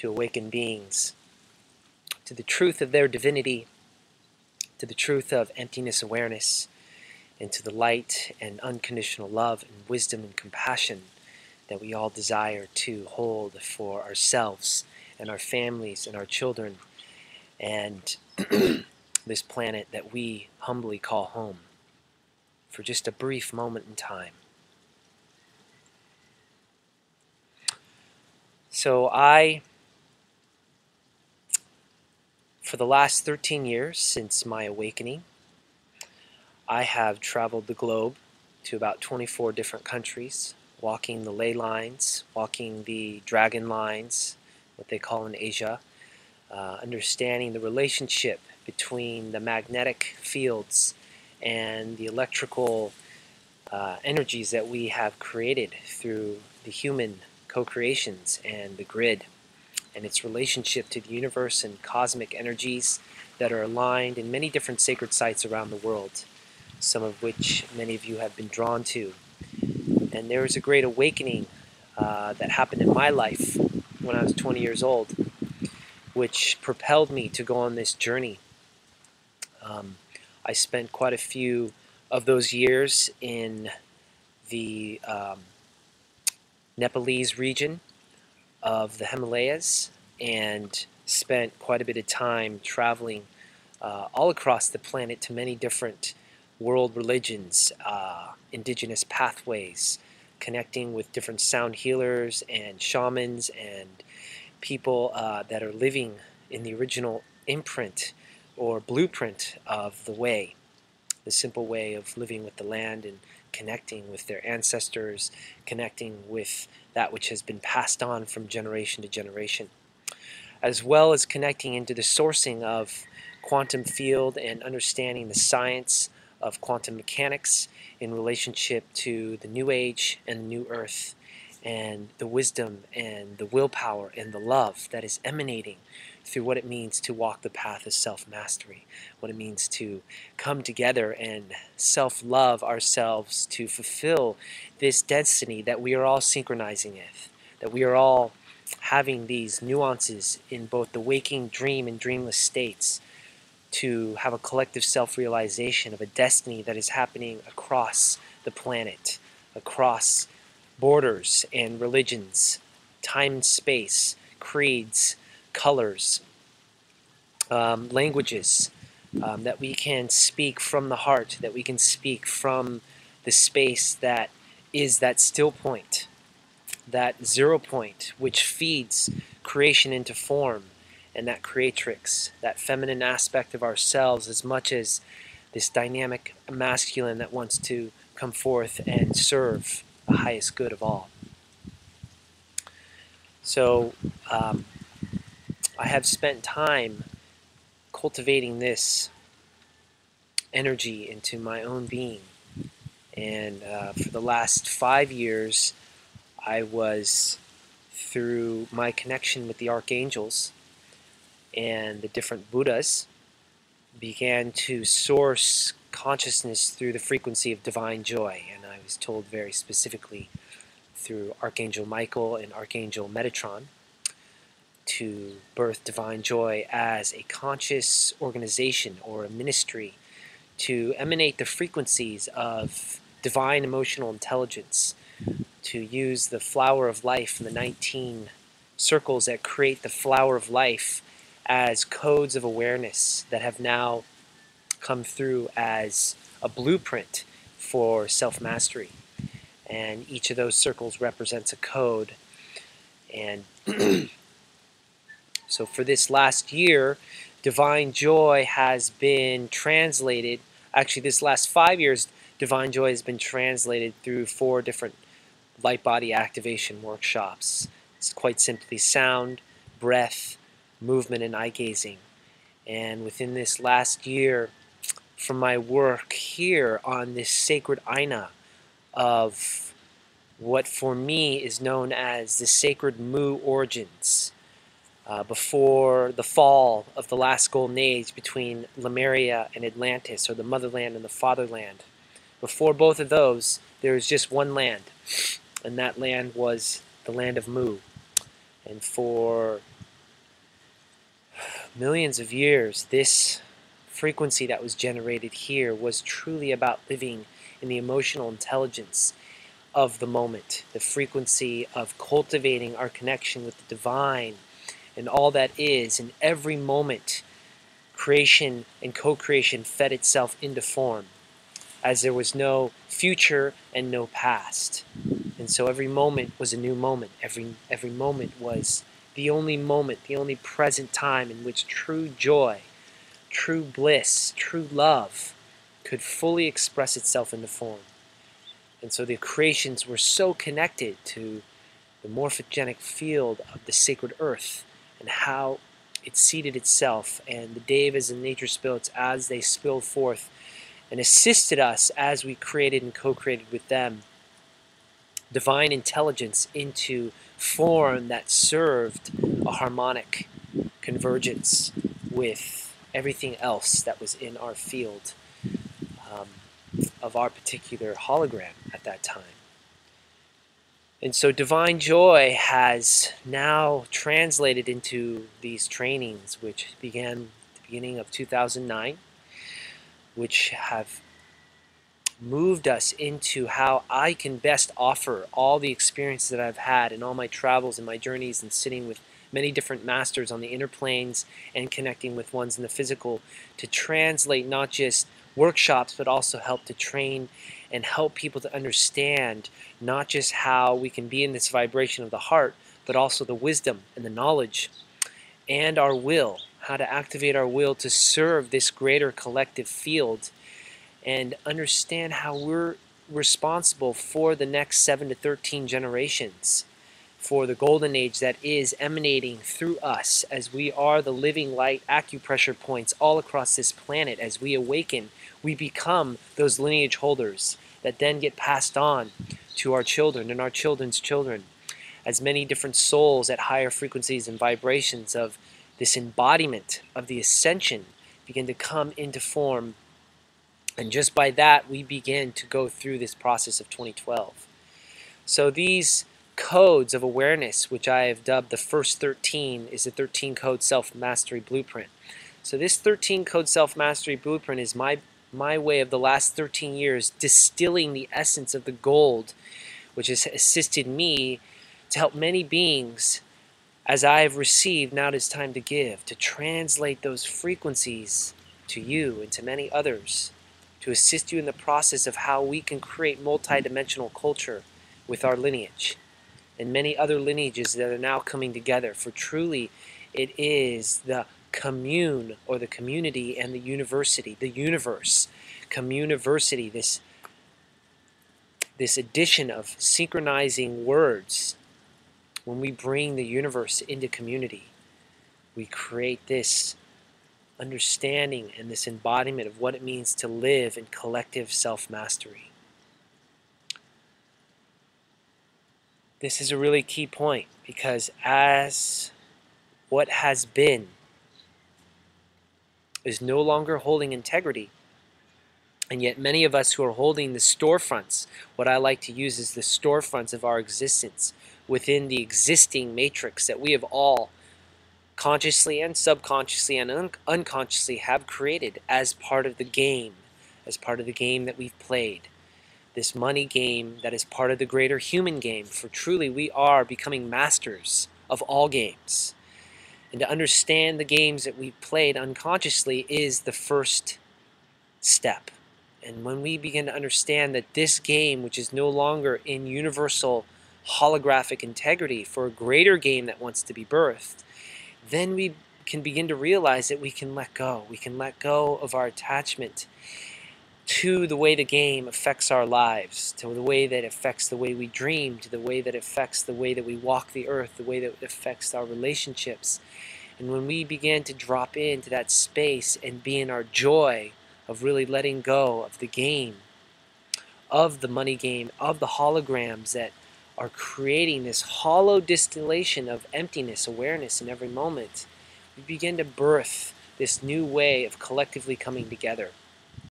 to awaken beings to the truth of their divinity, to the truth of emptiness awareness, and to the light and unconditional love and wisdom and compassion that we all desire to hold for ourselves and our families and our children and this planet that we humbly call home for just a brief moment in time. So for the last 13 years since my awakening, I have traveled the globe to about 24 different countries, walking the ley lines, walking the dragon lines, what they call in Asia, understanding the relationship between the magnetic fields and the electrical energies that we have created through the human co-creations and the grid, and its relationship to the universe and cosmic energies that are aligned in many different sacred sites around the world, some of which many of you have been drawn to. And there was a great awakening that happened in my life when I was 20 years old, which propelled me to go on this journey. I spent quite a few of those years in the Nepalese region of the Himalayas and spent quite a bit of time traveling all across the planet to many different world religions, indigenous pathways, connecting with different sound healers and shamans and people that are living in the original imprint or blueprint of the way, the simple way of living with the land and connecting with their ancestors, connecting with that which has been passed on from generation to generation, as well as connecting into the sourcing of quantum field and understanding the science of quantum mechanics in relationship to the new age and the new earth, and the wisdom and the willpower and the love that is emanating through what it means to walk the path of self-mastery, what it means to come together and self-love ourselves to fulfill this destiny that we are all synchronizing with, that we are all having these nuances in both the waking dream and dreamless states to have a collective self-realization of a destiny that is happening across the planet, across borders and religions, time and space, creeds, colors, languages, that we can speak from the heart, that we can speak from the space that is that still point, that 0 point, which feeds creation into form, and that creatrix, that feminine aspect of ourselves, as much as this dynamic masculine that wants to come forth and serve the highest good of all. So I have spent time cultivating this energy into my own being, and for the last 5 years I was, through my connection with the archangels and the different Buddhas, began to source consciousness through the frequency of divine joy. And I was told very specifically through Archangel Michael and Archangel Metatron to birth divine joy as a conscious organization or a ministry to emanate the frequencies of divine emotional intelligence, to use the flower of life and the 19 circles that create the flower of life as codes of awareness that have now come through as a blueprint for self-mastery. And each of those circles represents a code. And so for this last year, divine joy has been translated, actually this last 5 years, divine joy has been translated through 4 different light body activation workshops. It's quite simply sound, breath, movement, and eye gazing. And within this last year, from my work here on this sacred Aina of what for me is known as the sacred Mu origins, before the fall of the last golden age between Lemuria and Atlantis, or the motherland and the fatherland. Before both of those, there was just one land, and that land was the land of Mu. And for millions of years, this frequency that was generated here was truly about living in the emotional intelligence of the moment, the frequency of cultivating our connection with the divine and all that is. In every moment, creation and co-creation fed itself into form, as there was no future and no past. And so every moment was a new moment. Every moment was the only present time in which true joy, true bliss, true love could fully express itself in the form. And so the creations were so connected to the morphogenic field of the sacred earth and how it seeded itself, and the devas and nature spirits as they spilled forth and assisted us as we created and co-created with them divine intelligence into form that served a harmonic convergence with everything else that was in our field um, of our particular hologram at that time. And so divine joy has now translated into these trainings, which began at the beginning of 2009, which have moved us into how I can best offer all the experiences that I've had in all my travels and my journeys and sitting with many different masters on the inner planes and connecting with ones in the physical to translate not just workshops but also help to train and help people to understand not just how we can be in this vibration of the heart, but also the wisdom and the knowledge and our will, how to activate our will to serve this greater collective field and understand how we're responsible for the next 7 to 13 generations, for the golden age that is emanating through us as we are the living light acupressure points all across this planet. As we awaken, we become those lineage holders that then get passed on to our children and our children's children, as many different souls at higher frequencies and vibrations of this embodiment of the ascension begin to come into form. And just by that, we begin to go through this process of 2012. So these codes of awareness, which I have dubbed the first 13, is the 13 code self-mastery blueprint. So this 13 code self-mastery blueprint is my way of the last 13 years distilling the essence of the gold, which has assisted me to help many beings as I have received. Now it is time to give, to translate those frequencies to you and to many others, to assist you in the process of how we can create multi-dimensional culture with our lineage and many other lineages that are now coming together. For truly, it is the commune or the community and the university, the universe, communiversity, this addition of synchronizing words. When we bring the universe into community, we create this understanding and this embodiment of what it means to live in collective self-mastery. This is a really key point, because as what has been is no longer holding integrity, and yet many of us who are holding the storefronts, what I like to use is the storefronts of our existence within the existing matrix that we have all consciously and subconsciously and unconsciously have created as part of the game, that we've played. This money game that is part of the greater human game, for truly we are becoming masters of all games. And to understand the games that we've played unconsciously is the first step. And when we begin to understand that this game, which is no longer in universal holographic integrity for a greater game that wants to be birthed, then we can begin to realize that we can let go. We can let go of our attachment to the way the game affects our lives, to the way that it affects the way we dream, to the way that it affects the way that we walk the earth, the way that it affects our relationships. And when we begin to drop into that space and be in our joy of really letting go of the game, of the money game, of the holograms that are creating this hollow distillation of emptiness, awareness in every moment, we begin to birth this new way of collectively coming together.